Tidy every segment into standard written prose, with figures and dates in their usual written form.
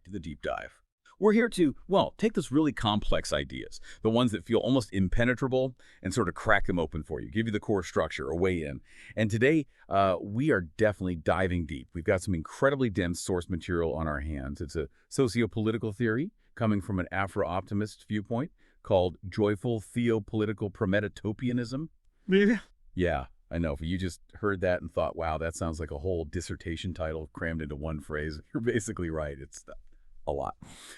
back to the deep dive. We're here to, well, take those really complex ideas, the ones that feel almost impenetrable, and sort of crack them open for you, give you the core structure, a way in. And today, we are definitely diving deep. We've got some incredibly dense source material on our hands. It's a socio-political theory coming from an Afro-optimist viewpoint called joyful theopolitical prometopianism. Yeah. Yeah, I know. If you just heard that and thought, wow, that sounds like a whole dissertation title crammed into one phrase, you're basically right. It's a lot.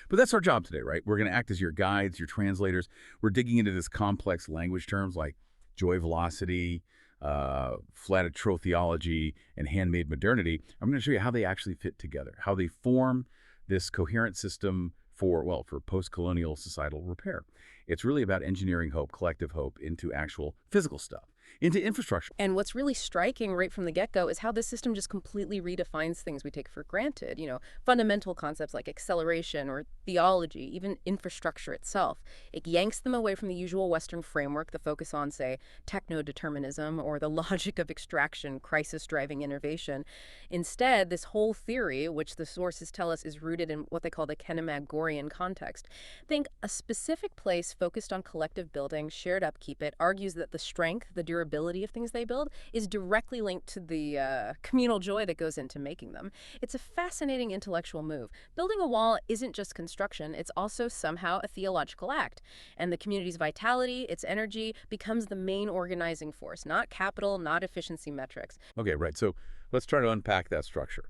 But that's our job today, right? We're going to act as your guides, your translators. We're digging into this complex language terms like joy velocity, flat atrotheology, and handmade modernity. I'm going to show you how they actually fit together, how they form this coherent system for, well, for post-colonial societal repair. It's really about engineering hope, collective hope, into actual physical stuff, into infrastructure. And what's really striking right from the get-go is how this system just completely redefines things we take for granted. Fundamental concepts like acceleration or theology, even infrastructure itself. It yanks them away from the usual Western framework, the focus on, say, techno-determinism or the logic of extraction, crisis-driving innovation. Instead, this whole theory, which the sources tell us is rooted in what they call the Kennemagorian context. Think a specific place focused on collective building, shared upkeep. It argues that the strength, the durability of things they build is directly linked to the communal joy that goes into making them. It's a fascinating intellectual move. Building a wall isn't just construction, it's also somehow a theological act. And the community's vitality, its energy, becomes the main organizing force, not capital, not efficiency metrics. Okay, right. So let's try to unpack that structure.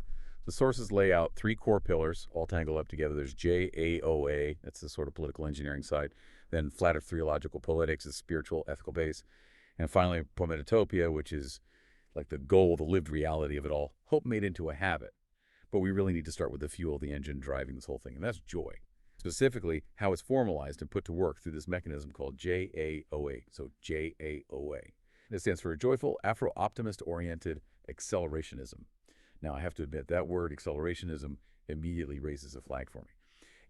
The sources lay out three core pillars, all tangled up together. There's JAOA, that's the sort of political engineering side. Then flat of theological politics, the spiritual, ethical base. And finally, prometopia, which is like the goal, the lived reality of it all, hope made into a habit. But we really need to start with the fuel, the engine driving this whole thing, and that's joy. Specifically, how it's formalized and put to work through this mechanism called JAOA. So JAOA. This stands for Joyful Afro-Optimist-Oriented Accelerationism. Now, I have to admit, that word accelerationism immediately raises a flag for me.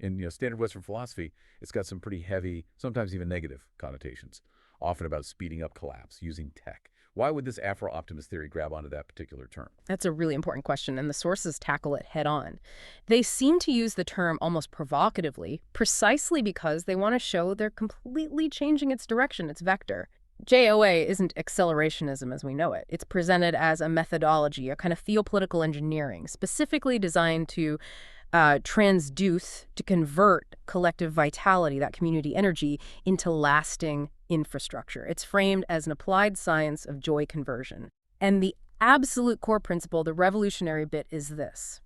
In standard Western philosophy, it's got some pretty heavy, sometimes even negative connotations, often about speeding up collapse, using tech. Why would this Afro-optimist theory grab onto that particular term? That's a really important question, and the sources tackle it head on. They seem to use the term almost provocatively, precisely because they want to show they're completely changing its direction, its vector. JOA isn't accelerationism as we know it. It's presented as a methodology, a kind of theopolitical engineering, specifically designed to transduce, to convert collective vitality, that community energy, into lasting infrastructure. It's framed as an applied science of joy conversion. And the absolute core principle, the revolutionary bit, is this.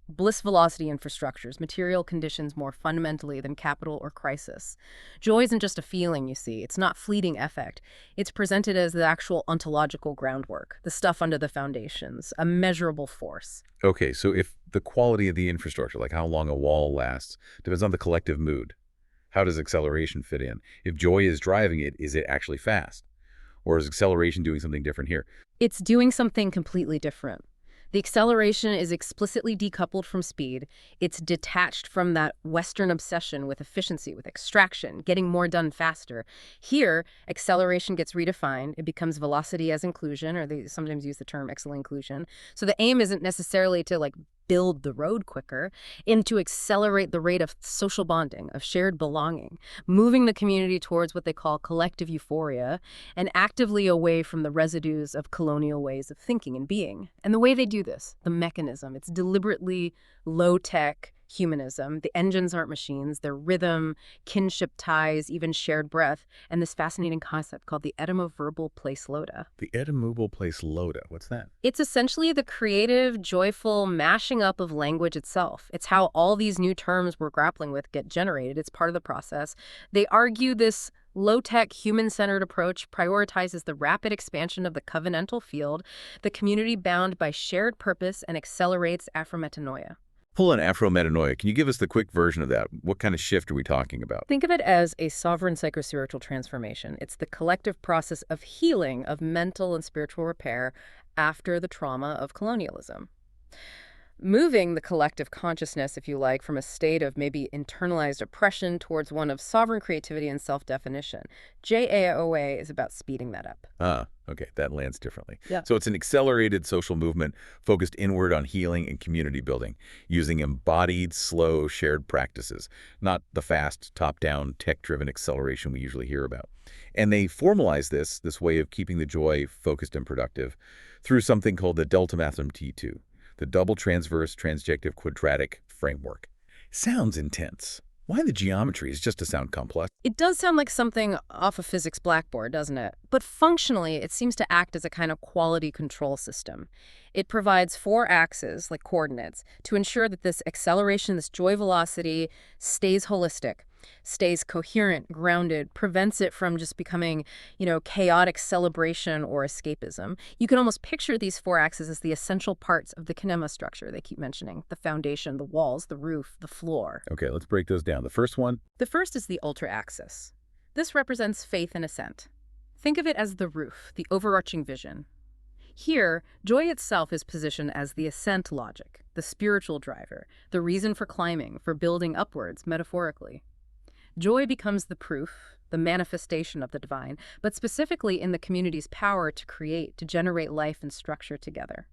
Bliss velocity infrastructures, material conditions more fundamentally than capital or crisis. Joy isn't just a feeling, you see. It's not fleeting affect. It's presented as the actual ontological groundwork, the stuff under the foundations, a measurable force. Okay, so if the quality of the infrastructure, like how long a wall lasts, depends on the collective mood, how does acceleration fit in? If joy is driving it, is it actually fast? Or is acceleration doing something different here? It's doing something completely different. The acceleration is explicitly decoupled from speed. It's detached from that Western obsession with efficiency, with extraction, getting more done faster. Here, acceleration gets redefined. It becomes velocity as inclusion, or they sometimes use the term excel-inclusion. So the aim isn't necessarily to build the road quicker, and to accelerate the rate of social bonding, of shared belonging, moving the community towards what they call collective euphoria, and actively away from the residues of colonial ways of thinking and being. And the way they do this, the mechanism, it's deliberately low-tech humanism. The engines aren't machines. They're rhythm, kinship ties, even shared breath, and this fascinating concept called the etymoverbal place loda. The etymoverbal place loda, what's that? It's essentially the creative, joyful mashing up of language itself. It's how all these new terms we're grappling with get generated. It's part of the process. They argue this low-tech, human-centered approach prioritizes the rapid expansion of the covenantal field, the community bound by shared purpose, and accelerates Afrometanoia. Pull on Afrometanoia. Can you give us the quick version of that? What kind of shift are we talking about? Think of it as a sovereign psychospiritual transformation. It's the collective process of healing, of mental and spiritual repair after the trauma of colonialism. moving the collective consciousness, if you like, from a state of maybe internalized oppression towards one of sovereign creativity and self-definition. JAOA is about speeding that up. Ah, okay, that lands differently. Yeah. So it's an accelerated social movement focused inward on healing and community building, using embodied, slow, shared practices, not the fast, top-down, tech-driven acceleration we usually hear about. And they formalize this way of keeping the joy focused and productive, through something called the Delta Mathem T2, the double transverse transjective quadratic framework. Sounds intense. Why the geometry is just to sound complex? It does sound like something off a physics blackboard, doesn't it? But functionally, it seems to act as a kind of quality control system. It provides 4 axes, like coordinates, to ensure that this acceleration, this joy velocity, stays holistic, stays coherent, grounded, prevents it from just becoming, chaotic celebration or escapism. You can almost picture these 4 axes as the essential parts of the kinema structure they keep mentioning: the foundation, the walls, the roof, the floor. Okay, let's break those down. The first one, The first is the ultra axis. This represents faith and assent. Think of it as the roof, the overarching vision. Here, joy itself is positioned as the ascent logic, the spiritual driver, the reason for climbing, for building upwards, metaphorically. Joy becomes the proof, the manifestation of the divine, but specifically in the community's power to create, to generate life and structure together.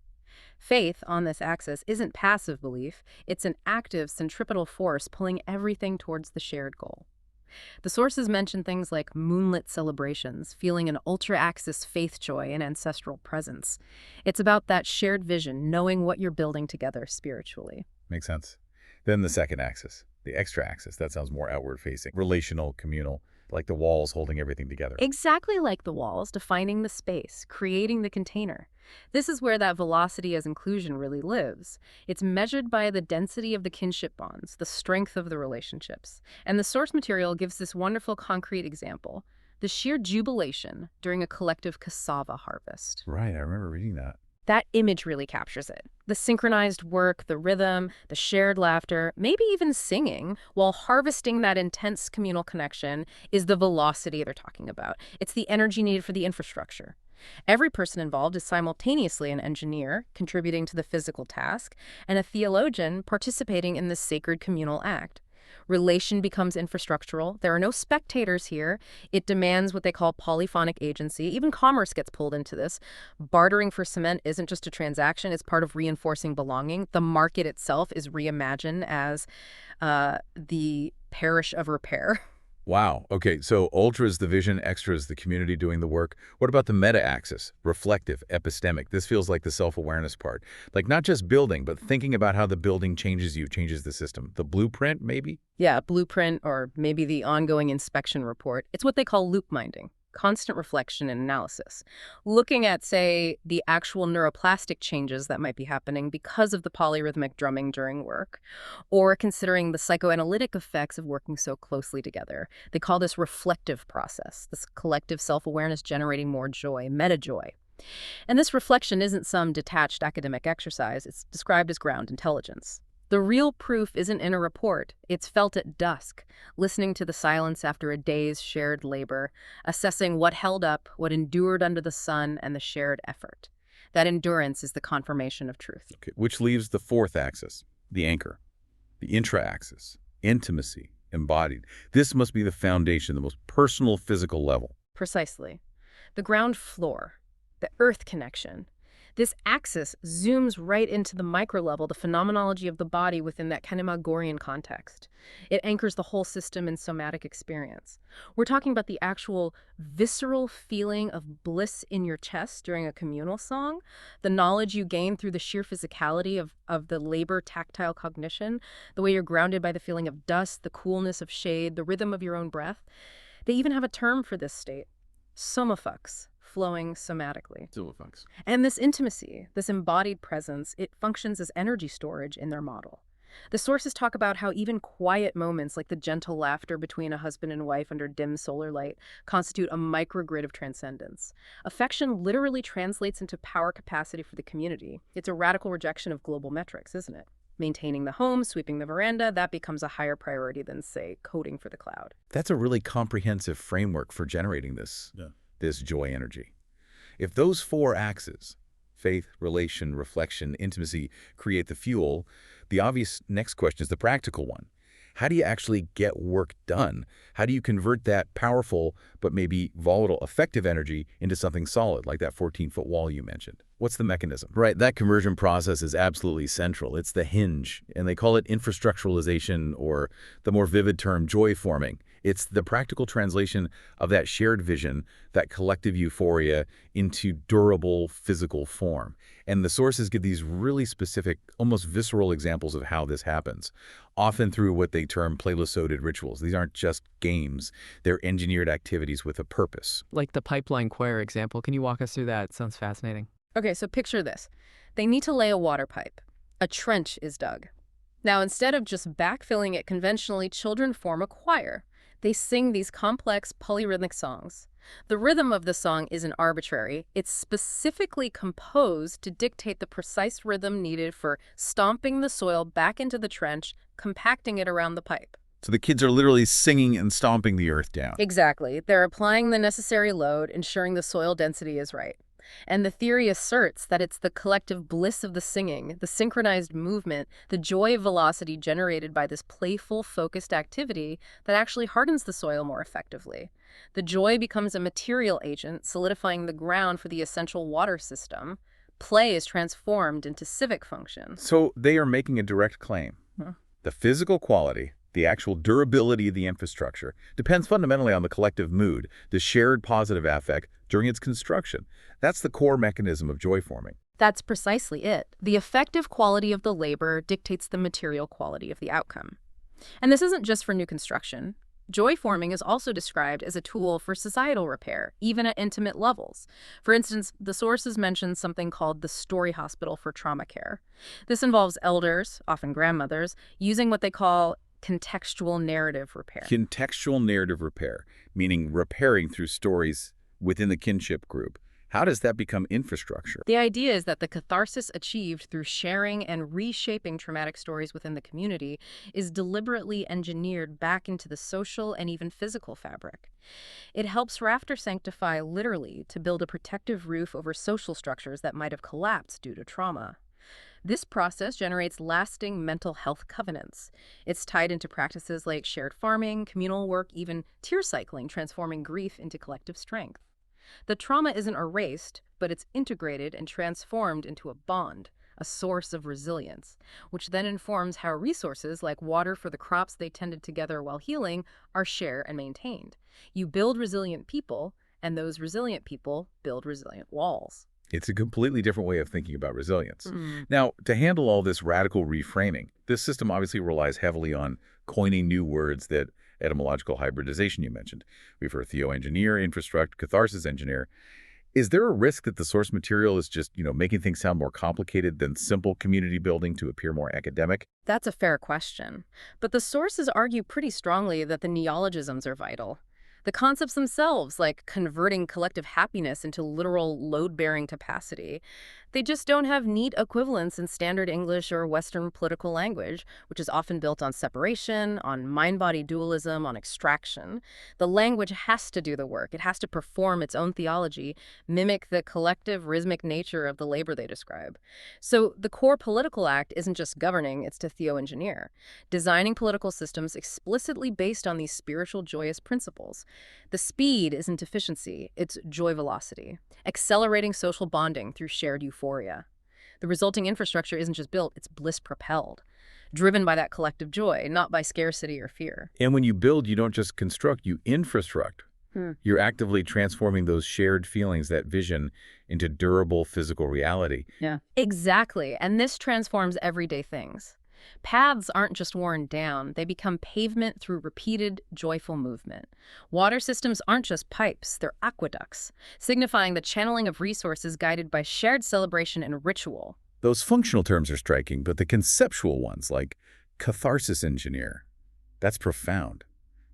Faith, on this axis, isn't passive belief, it's an active centripetal force pulling everything towards the shared goal. The sources mention things like moonlit celebrations, feeling an ultra-axis faith joy and ancestral presence. It's about that shared vision, knowing what you're building together spiritually. makes sense. Then the second axis, the extra axis, that sounds more outward-facing, relational, communal, like the walls holding everything together. Exactly like the walls, defining the space, creating the container. This is where that velocity as inclusion really lives. It's measured by the density of the kinship bonds, the strength of the relationships. And the source material gives this wonderful concrete example: the sheer jubilation during a collective cassava harvest. Right, I remember reading that. That image really captures it. The synchronized work, the rhythm, the shared laughter, maybe even singing, while harvesting that intense communal connection is the velocity they're talking about. It's the energy needed for the infrastructure. Every person involved is simultaneously an engineer, contributing to the physical task, and a theologian participating in this sacred communal act. Relation becomes infrastructural. There are no spectators here. It demands what they call polyphonic agency. Even commerce gets pulled into this. Bartering for cement isn't just a transaction, it's part of reinforcing belonging. The market itself is reimagined as the parish of repair. Wow. Okay, so ultra is the vision, extra is the community doing the work. What about the meta-axis, reflective, epistemic? This feels like the self-awareness part. Like not just building, but thinking about how the building changes you, changes the system. The blueprint, maybe? Yeah, blueprint, or maybe the ongoing inspection report. It's what they call loop minding, constant reflection and analysis. Looking at, say, the actual neuroplastic changes that might be happening because of the polyrhythmic drumming during work, or considering the psychoanalytic effects of working so closely together. They call this reflective process, this collective self-awareness generating more joy, meta-joy. And this reflection isn't some detached academic exercise. It's described as ground intelligence. The real proof isn't in a report. It's felt at dusk, listening to the silence after a day's shared labor, assessing what held up, what endured under the sun, and the shared effort. That endurance is the confirmation of truth. Okay, which leaves the fourth axis, the anchor, the intra-axis, intimacy, embodied. This must be the foundation, the most personal physical level. Precisely. The ground floor, the earth connection. This axis zooms right into the micro level, the phenomenology of the body within that kind of Magorian context. It anchors the whole system in somatic experience. We're talking about the actual visceral feeling of bliss in your chest during a communal song, the knowledge you gain through the sheer physicality of the labor tactile cognition, the way you're grounded by the feeling of dust, the coolness of shade, the rhythm of your own breath. They even have a term for this state: somafux, flowing somatically. Silverfunks. And this intimacy, this embodied presence, it functions as energy storage in their model. The sources talk about how even quiet moments like the gentle laughter between a husband and wife under dim solar light constitute a microgrid of transcendence. Affection literally translates into power capacity for the community. It's a radical rejection of global metrics, isn't it? Maintaining the home, sweeping the veranda, that becomes a higher priority than, say, coding for the cloud. That's a really comprehensive framework for generating this joy energy. If those 4 axes, Faith, relation, reflection, intimacy create the fuel. The obvious next question is the practical one. How do you actually get work done? How do you convert that powerful but maybe volatile effective energy into something solid, like that 14-foot wall you mentioned? What's the mechanism? Right, that conversion process is absolutely central. It's the hinge, and they call it infrastructuralization, or the more vivid term, joyforming. It's the practical translation of that shared vision, that collective euphoria, into durable physical form. And the sources give these really specific, almost visceral examples of how this happens, often through what they term playlist-loaded rituals. These aren't just games. They're engineered activities with a purpose. Like the pipeline choir example. Can you walk us through that? It sounds fascinating. Okay, so picture this. They need to lay a water pipe. A trench is dug. Now, instead of just backfilling it conventionally, children form a choir. They sing these complex polyrhythmic songs. The rhythm of the song isn't arbitrary. It's specifically composed to dictate the precise rhythm needed for stomping the soil back into the trench, compacting it around the pipe. So the kids are literally singing and stomping the earth down. Exactly. They're applying the necessary load, ensuring the soil density is right. And the theory asserts that it's the collective bliss of the singing, the synchronized movement, the joy velocity generated by this playful, focused activity that actually hardens the soil more effectively. The joy becomes a material agent, solidifying the ground for the essential water system. Play is transformed into civic function. So they are making a direct claim. Hmm. The physical quality, the actual durability of the infrastructure, depends fundamentally on the collective mood, the shared positive affect during its construction. That's the core mechanism of joy forming. That's precisely it. The effective quality of the labor dictates the material quality of the outcome. And this isn't just for new construction. Joy forming is also described as a tool for societal repair, even at intimate levels. For instance, the sources mention something called the Story Hospital for Trauma Care. This involves elders, often grandmothers, using what they call contextual narrative repair. Contextual narrative repair, meaning repairing through stories within the kinship group. How does that become infrastructure? The idea is that the catharsis achieved through sharing and reshaping traumatic stories within the community is deliberately engineered back into the social and even physical fabric. It helps rafter sanctify literally to build a protective roof over social structures that might have collapsed due to trauma. This process generates lasting mental health covenants. It's tied into practices like shared farming, communal work, even tear cycling, transforming grief into collective strength. The trauma isn't erased, but it's integrated and transformed into a bond, a source of resilience, which then informs how resources like water for the crops they tended together while healing are shared and maintained. You build resilient people, and those resilient people build resilient walls. It's a completely different way of thinking about resilience. Now, to handle all this radical reframing, this system obviously relies heavily on coining new words, that etymological hybridization you mentioned. We've heard theoengineer, infrastruct, catharsis engineer. Is there a risk that the source material is just, making things sound more complicated than simple community building to appear more academic? That's a fair question. But the sources argue pretty strongly that the neologisms are vital. The concepts themselves, like converting collective happiness into literal load-bearing capacity, they just don't have neat equivalents in standard English or Western political language, which is often built on separation, on mind-body dualism, on extraction. The language has to do the work. It has to perform its own theology, mimic the collective rhythmic nature of the labor they describe. So the core political act isn't just governing, it's to theoengineer, designing political systems explicitly based on these spiritual joyous principles. The speed isn't efficiency, it's joy velocity, accelerating social bonding through shared euphoria. The resulting infrastructure isn't just built, it's bliss-propelled, driven by that collective joy, not by scarcity or fear. And when you build, you don't just construct, you infrastruct. You're actively transforming those shared feelings, that vision, into durable physical reality. Yeah. Exactly, and this transforms everyday things. Paths aren't just worn down, they become pavement through repeated, joyful movement. Water systems aren't just pipes, they're aqueducts, signifying the channeling of resources guided by shared celebration and ritual. Those functional terms are striking, but the conceptual ones, like catharsis engineer, that's profound.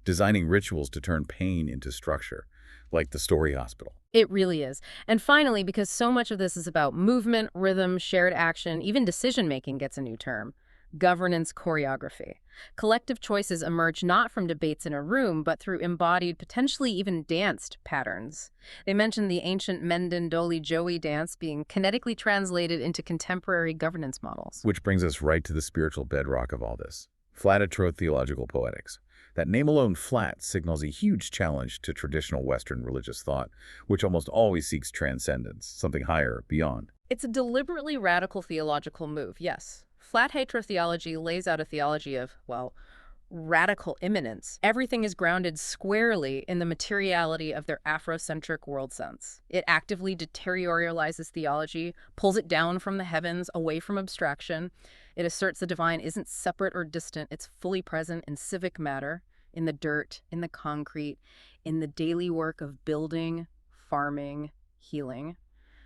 Designing rituals to turn pain into structure, like the Story Hospital. It really is. And finally, because so much of this is about movement, rhythm, shared action, even decision-making gets a new term. governance choreography. Collective choices emerge not from debates in a room, but through embodied, potentially even danced patterns. They mention the ancient Menden Doli Joey dance being kinetically translated into contemporary governance models. Which brings us right to the spiritual bedrock of all this. Flat-atro theological poetics. That name alone, flat, signals a huge challenge to traditional Western religious thought, which almost always seeks transcendence, something higher, beyond. It's a deliberately radical theological move, yes. Flat heterotheology lays out a theology of, well, radical immanence. Everything is grounded squarely in the materiality of their Afrocentric world sense. It actively deterritorializes theology, pulls it down from the heavens, away from abstraction. It asserts the divine isn't separate or distant. It's fully present in civic matter, in the dirt, in the concrete, in the daily work of building, farming, healing.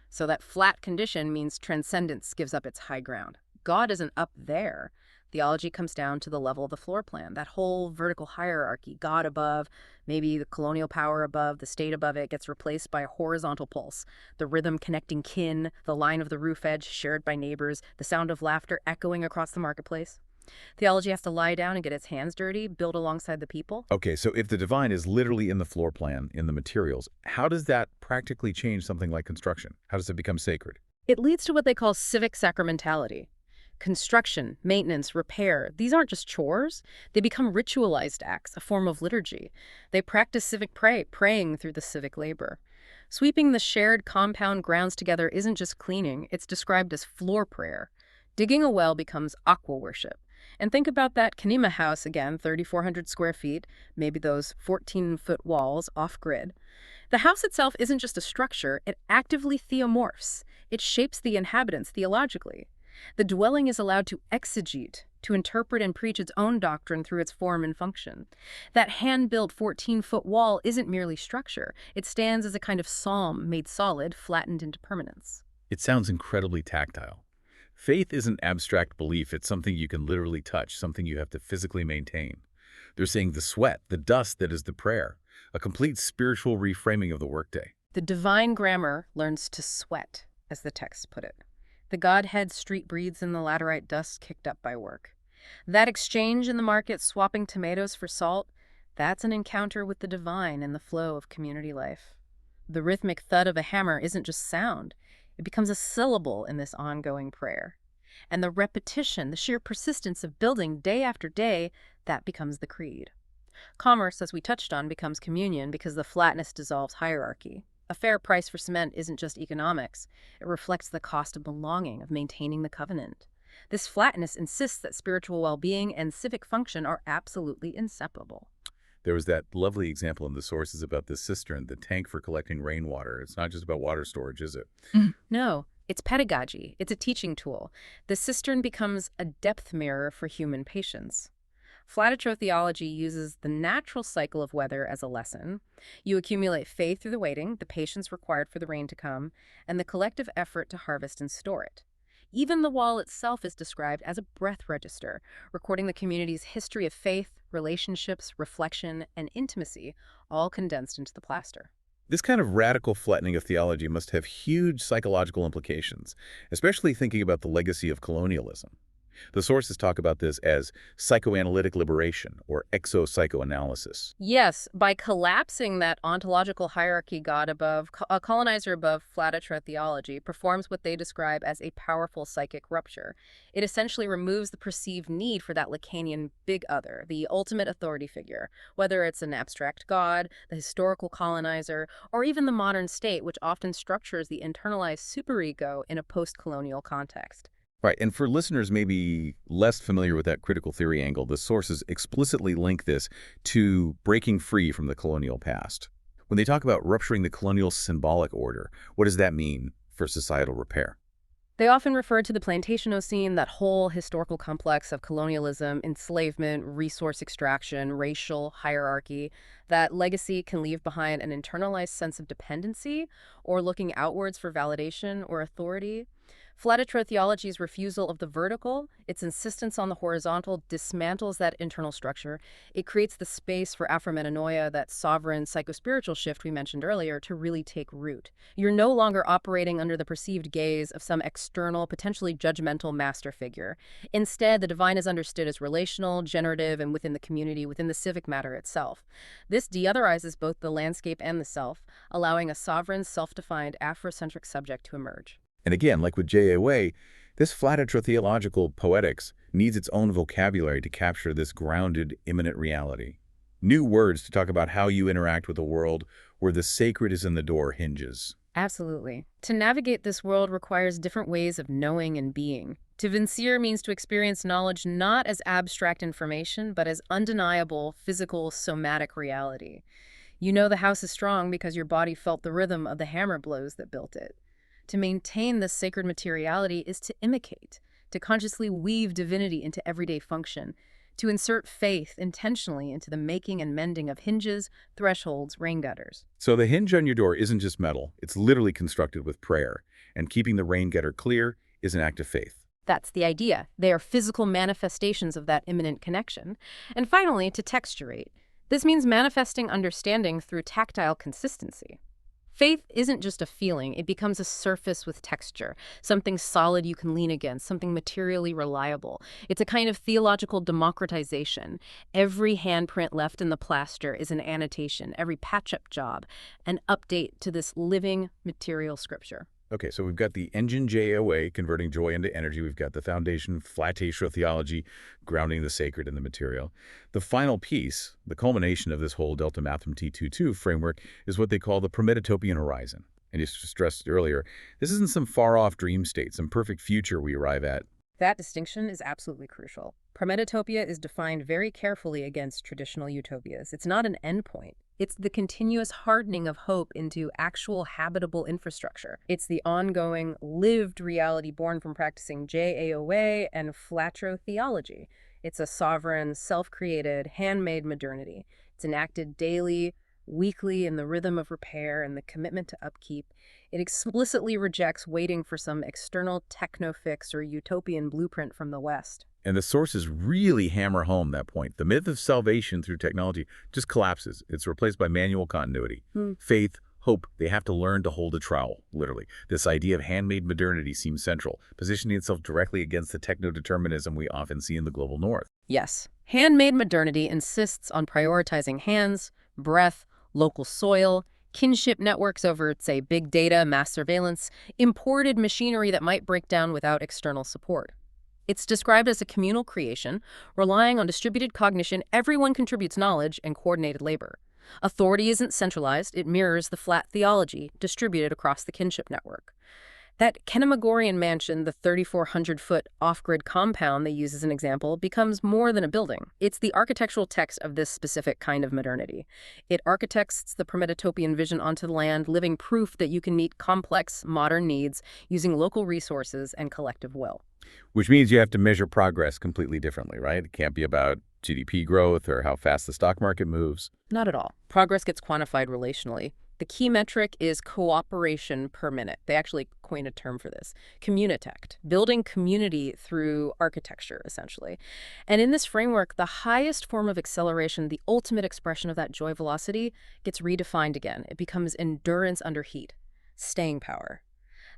So that flat condition means transcendence gives up its high ground. God isn't up there. Theology comes down to the level of the floor plan, that whole vertical hierarchy. God above, maybe the colonial power above, the state above it gets replaced by a horizontal pulse. The rhythm connecting kin, the line of the roof edge shared by neighbors, the sound of laughter echoing across the marketplace. Theology has to lie down and get its hands dirty, build alongside the people. Okay, so if the divine is literally in the floor plan, in the materials, how does that practically change something like construction? How does it become sacred? It leads to what they call civic sacramentality. Construction, maintenance, repair, these aren't just chores. They become ritualized acts, a form of liturgy. They practice civic praying through the civic labor. Sweeping the shared compound grounds together isn't just cleaning, it's described as floor prayer. Digging a well becomes aqua worship. And think about that Kanima house again, 3,400 square feet, maybe those 14-foot walls off-grid. The house itself isn't just a structure, it actively theomorphs. It shapes the inhabitants theologically. The dwelling is allowed to exegete, to interpret and preach its own doctrine through its form and function. That hand-built 14-foot wall isn't merely structure. It stands as a kind of psalm made solid, flattened into permanence. It sounds incredibly tactile. Faith isn't abstract belief, it's something you can literally touch, something you have to physically maintain. They're saying the sweat, the dust that is the prayer, a complete spiritual reframing of the workday. The divine grammar learns to sweat, as the text put it. The Godhead street breathes in the laterite dust kicked up by work. That exchange in the market, swapping tomatoes for salt, that's an encounter with the divine in the flow of community life. The rhythmic thud of a hammer isn't just sound. It becomes a syllable in this ongoing prayer. And the repetition, the sheer persistence of building day after day, that becomes the creed. Commerce, as we touched on, becomes communion because the flatness dissolves hierarchy. A fair price for cement isn't just economics. It reflects the cost of belonging, of maintaining the covenant. This flatness insists that spiritual well-being and civic function are absolutely inseparable. There was that lovely example in the sources about the cistern, the tank for collecting rainwater. It's not just about water storage, is it? No, it's pedagogy. It's a teaching tool. The cistern becomes a depth mirror for human patience. Flat-atro theology uses the natural cycle of weather as a lesson. You accumulate faith through the waiting, the patience required for the rain to come, and the collective effort to harvest and store it. Even the wall itself is described as a breath register, recording the community's history of faith, relationships, reflection, and intimacy, all condensed into the plaster. This kind of radical flattening of theology must have huge psychological implications, especially thinking about the legacy of colonialism. The sources talk about this as psychoanalytic liberation or exopsychoanalysis. Yes, by collapsing that ontological hierarchy, God above, a colonizer above, flat-atro theology performs what they describe as a powerful psychic rupture. It essentially removes the perceived need for that Lacanian big other, the ultimate authority figure, whether it's an abstract God, the historical colonizer, or even the modern state, which often structures the internalized superego in a post-colonial context. Right, and for listeners maybe less familiar with that critical theory angle, the sources explicitly link this to breaking free from the colonial past. When they talk about rupturing the colonial symbolic order, what does that mean for societal repair? They often refer to the Plantationocene, that whole historical complex of colonialism, enslavement, resource extraction, racial hierarchy. That legacy can leave behind an internalized sense of dependency or looking outwards for validation or authority. Flatitro theology's refusal of the vertical, its insistence on the horizontal, dismantles that internal structure. It creates the space for aphromenoia, that sovereign psychospiritual shift we mentioned earlier, to really take root. You're no longer operating under the perceived gaze of some external, potentially judgmental master figure. Instead, the divine is understood as relational, generative, and within the community, within the civic matter itself. This de-otherizes both the landscape and the self, allowing a sovereign, self-defined, Afrocentric subject to emerge. And again, like with J.A. this flatitro-theological poetics needs its own vocabulary to capture this grounded, immanent reality. New words to talk about how you interact with a world where the sacred is in the door hinges. Absolutely. To navigate this world requires different ways of knowing and being. To vincere means to experience knowledge not as abstract information, but as undeniable, physical, somatic reality. You know the house is strong because your body felt the rhythm of the hammer blows that built it. To maintain this sacred materiality is to imitate, to consciously weave divinity into everyday function, to insert faith intentionally into the making and mending of hinges, thresholds, rain gutters. So the hinge on your door isn't just metal, it's literally constructed with prayer, and keeping the rain gutter clear is an act of faith. That's the idea. They are physical manifestations of that immanent connection. And finally, to texturate. This means manifesting understanding through tactile consistency. Faith isn't just a feeling, it becomes a surface with texture, something solid you can lean against, something materially reliable. It's a kind of theological democratization. Every handprint left in the plaster is an annotation, every patch-up job, an update to this living material scripture. Okay, so we've got the engine JOA, converting joy into energy. We've got the foundation, flatitro theology, grounding the sacred in the material. The final piece, the culmination of this whole Delta Matham T22 framework, is what they call the Prometopian horizon. And you stressed earlier, this isn't some far-off dream state, some perfect future we arrive at. That distinction is absolutely crucial. Prometopia is defined very carefully against traditional utopias. It's not an endpoint. It's the continuous hardening of hope into actual habitable infrastructure. It's the ongoing, lived reality born from practicing JAOA and flatro theology. It's a sovereign, self-created, handmade modernity. It's enacted daily, weekly in the rhythm of repair and the commitment to upkeep. It explicitly rejects waiting for some external techno-fix or utopian blueprint from the West. And the sources really hammer home that point. The myth of salvation through technology just collapses. It's replaced by manual continuity. Faith, hope, they have to learn to hold a trowel, literally. This idea of handmade modernity seems central, positioning itself directly against the techno-determinism we often see in the global north. Yes, handmade modernity insists on prioritizing hands, breath, local soil, kinship networks over, say, big data, mass surveillance, imported machinery that might break down without external support. It's described as a communal creation, relying on distributed cognition. Everyone contributes knowledge and coordinated labor. Authority isn't centralized. It mirrors the flat theology distributed across the kinship network. That Kennemagorian mansion, the 3,400-foot off-grid compound they use as an example, becomes more than a building. It's the architectural text of this specific kind of modernity. It architects the Prometopian vision onto the land, living proof that you can meet complex, modern needs using local resources and collective will. Which means you have to measure progress completely differently, right? It can't be about GDP growth or how fast the stock market moves. Not at all. Progress gets quantified relationally. The key metric is cooperation per minute. They actually coined a term for this. Communitect, building community through architecture, essentially. And in this framework, the highest form of acceleration, the ultimate expression of that joy velocity, gets redefined again. It becomes endurance under heat, staying power.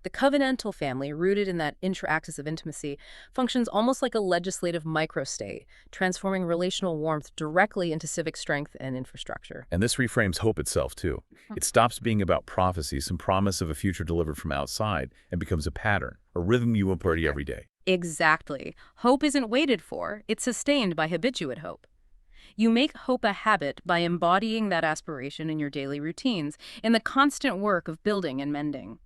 The covenantal family, rooted in that intra-axis of intimacy, functions almost like a legislative microstate, transforming relational warmth directly into civic strength and infrastructure. And this reframes hope itself, too. It stops being about prophecy, some promise of a future delivered from outside, and becomes a pattern, a rhythm you embody every day. Exactly. Hope isn't waited for, it's sustained by habituate hope. You make hope a habit by embodying that aspiration in your daily routines, in the constant work of building and mending.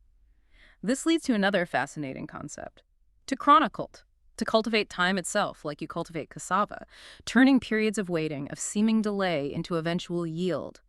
This leads to another fascinating concept. To chronicle, to cultivate time itself like you cultivate cassava, turning periods of waiting, of seeming delay into eventual yield.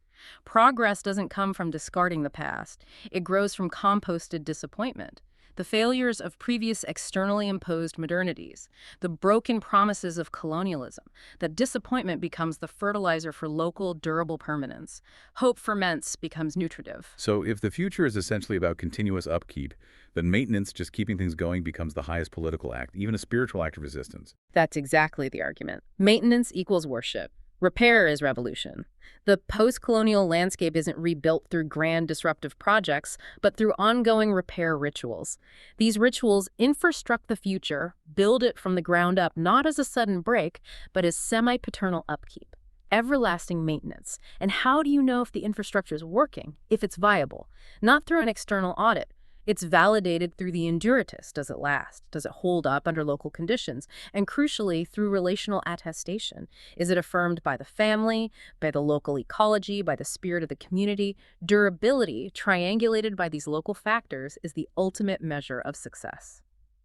Progress doesn't come from discarding the past. It grows from composted disappointment. the failures of previous externally imposed modernities, the broken promises of colonialism, that disappointment becomes the fertilizer for local, durable permanence. Hope ferments, becomes nutritive. So if the future is essentially about continuous upkeep, then maintenance, just keeping things going, becomes the highest political act, even a spiritual act of resistance. That's exactly the argument. Maintenance equals worship. Repair is revolution. The post-colonial landscape isn't rebuilt through grand disruptive projects, but through ongoing repair rituals. These rituals infrastruct the future, build it from the ground up, not as a sudden break, but as semi-paternal upkeep. Everlasting maintenance. And how do you know if the infrastructure is working, if it's viable? Not through an external audit. It's validated through the enduratus. Does it last? Does it hold up under local conditions? And crucially, through relational attestation. Is it affirmed by the family, by the local ecology, by the spirit of the community? Durability, triangulated by these local factors, is the ultimate measure of success.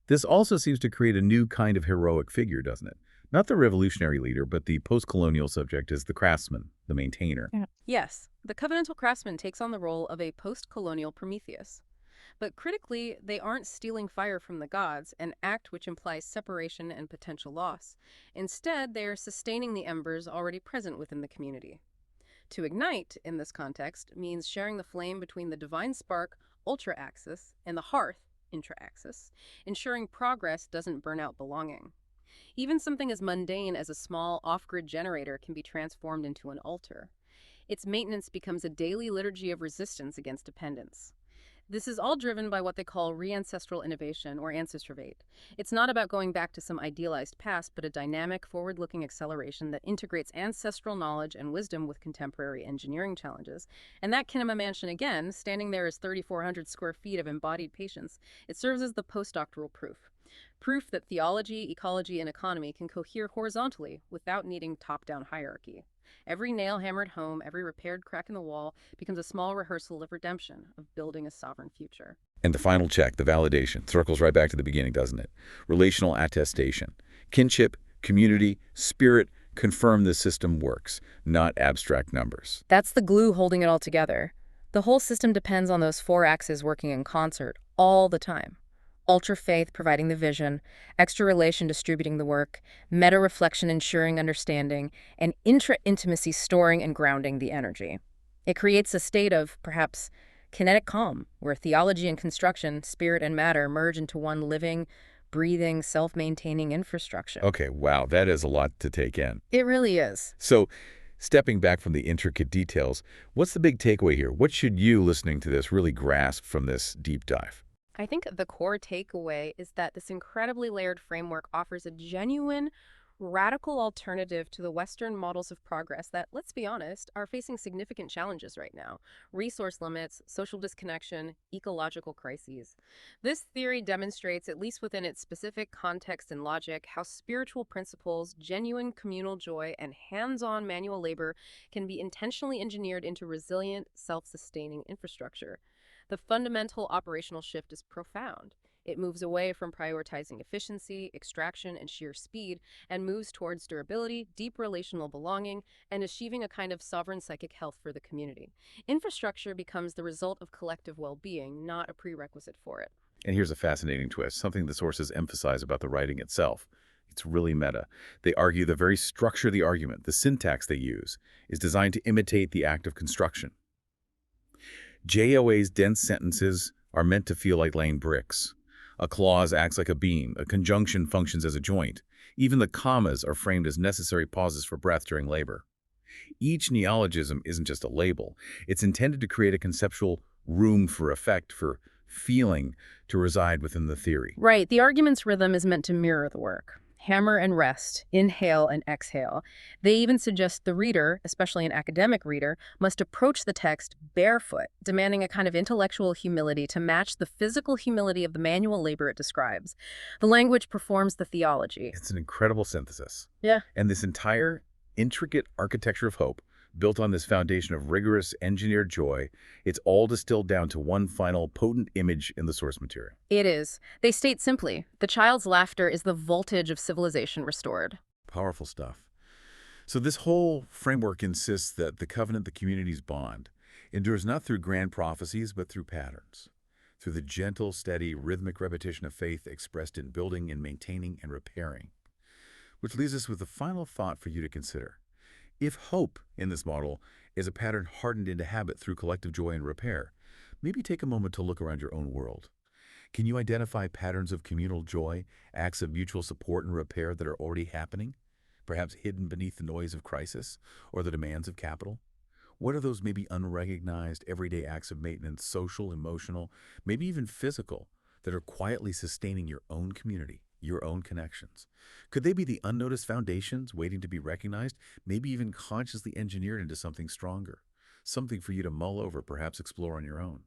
This also seems to create a new kind of heroic figure, doesn't it? Not the revolutionary leader, but the post-colonial subject is the craftsman, the maintainer. Yes, the covenantal craftsman takes on the role of a post-colonial Prometheus. But critically, they aren't stealing fire from the gods, an act which implies separation and potential loss. Instead, they are sustaining the embers already present within the community. To ignite, in this context, means sharing the flame between the divine spark, ultra-axis, and the hearth, intra-axis, ensuring progress doesn't burn out belonging. Even something as mundane as a small off-grid generator can be transformed into an altar. Its maintenance becomes a daily liturgy of resistance against dependence. This is all driven by what they call re-ancestral innovation, or ancestrovate. It's not about going back to some idealized past, but a dynamic, forward-looking acceleration that integrates ancestral knowledge and wisdom with contemporary engineering challenges. And that Kinema Mansion, again, standing there as 3,400 square feet of embodied patience, it serves as the postdoctoral proof. Proof that theology, ecology, and economy can cohere horizontally without needing top-down hierarchy. Every nail hammered home, every repaired crack in the wall becomes a small rehearsal of redemption, of building a sovereign future. And the final check, the validation, circles right back to the beginning, doesn't it? Relational attestation. Kinship, community, spirit confirm the system works, not abstract numbers. That's the glue holding it all together. The whole system depends on those four axes working in concert all the time. Ultra-faith providing the vision, extra-relation distributing the work, meta-reflection ensuring understanding, and intra-intimacy storing and grounding the energy. It creates a state of, perhaps, kinetic calm, where theology and construction, spirit and matter merge into one living, breathing, self-maintaining infrastructure. Okay, wow, that is a lot to take in. It really is. So, stepping back from the intricate details, what's the big takeaway here? What should you, listening to this, really grasp from this deep dive? I think the core takeaway is that this incredibly layered framework offers a genuine, radical alternative to the Western models of progress that, let's be honest, are facing significant challenges right now. Resource limits, social disconnection, ecological crises. This theory demonstrates, at least within its specific context and logic, how spiritual principles, genuine communal joy, and hands-on manual labor can be intentionally engineered into resilient, self-sustaining infrastructure. The fundamental operational shift is profound. It moves away from prioritizing efficiency, extraction, and sheer speed, and moves towards durability, deep relational belonging, and achieving a kind of sovereign psychic health for the community. Infrastructure becomes the result of collective well-being, not a prerequisite for it. And here's a fascinating twist, something the sources emphasize about the writing itself. It's really meta. They argue the very structure of the argument, the syntax they use, is designed to imitate the act of construction. JOA's dense sentences are meant to feel like laying bricks. A clause acts like a beam, a conjunction functions as a joint. Even the commas are framed as necessary pauses for breath during labor. Each neologism isn't just a label. It's intended to create a conceptual room for effect, for feeling, to reside within the theory. Right, the argument's rhythm is meant to mirror the work. Hammer and rest, inhale and exhale. They even suggest the reader, especially an academic reader, must approach the text barefoot, demanding a kind of intellectual humility to match the physical humility of the manual labor it describes. The language performs the theology. It's an incredible synthesis. Yeah. And this entire intricate architecture of hope, built on this foundation of rigorous engineered joy, it's all distilled down to one final potent image in the source material. It is. They state simply, the child's laughter is the voltage of civilization restored. Powerful stuff. So this whole framework insists that the covenant, the community's bond, endures not through grand prophecies, but through patterns. through the gentle, steady, rhythmic repetition of faith expressed in building and maintaining and repairing. Which leaves us with a final thought for you to consider. If hope in this model is a pattern hardened into habit through collective joy and repair, maybe take a moment to look around your own world. Can you identify patterns of communal joy, acts of mutual support and repair that are already happening, perhaps hidden beneath the noise of crisis or the demands of capital? What are those maybe unrecognized everyday acts of maintenance, social, emotional, maybe even physical, that are quietly sustaining your own community, your own connections? Could they be the unnoticed foundations waiting to be recognized, maybe even consciously engineered into something stronger? Something for you to mull over, perhaps explore on your own.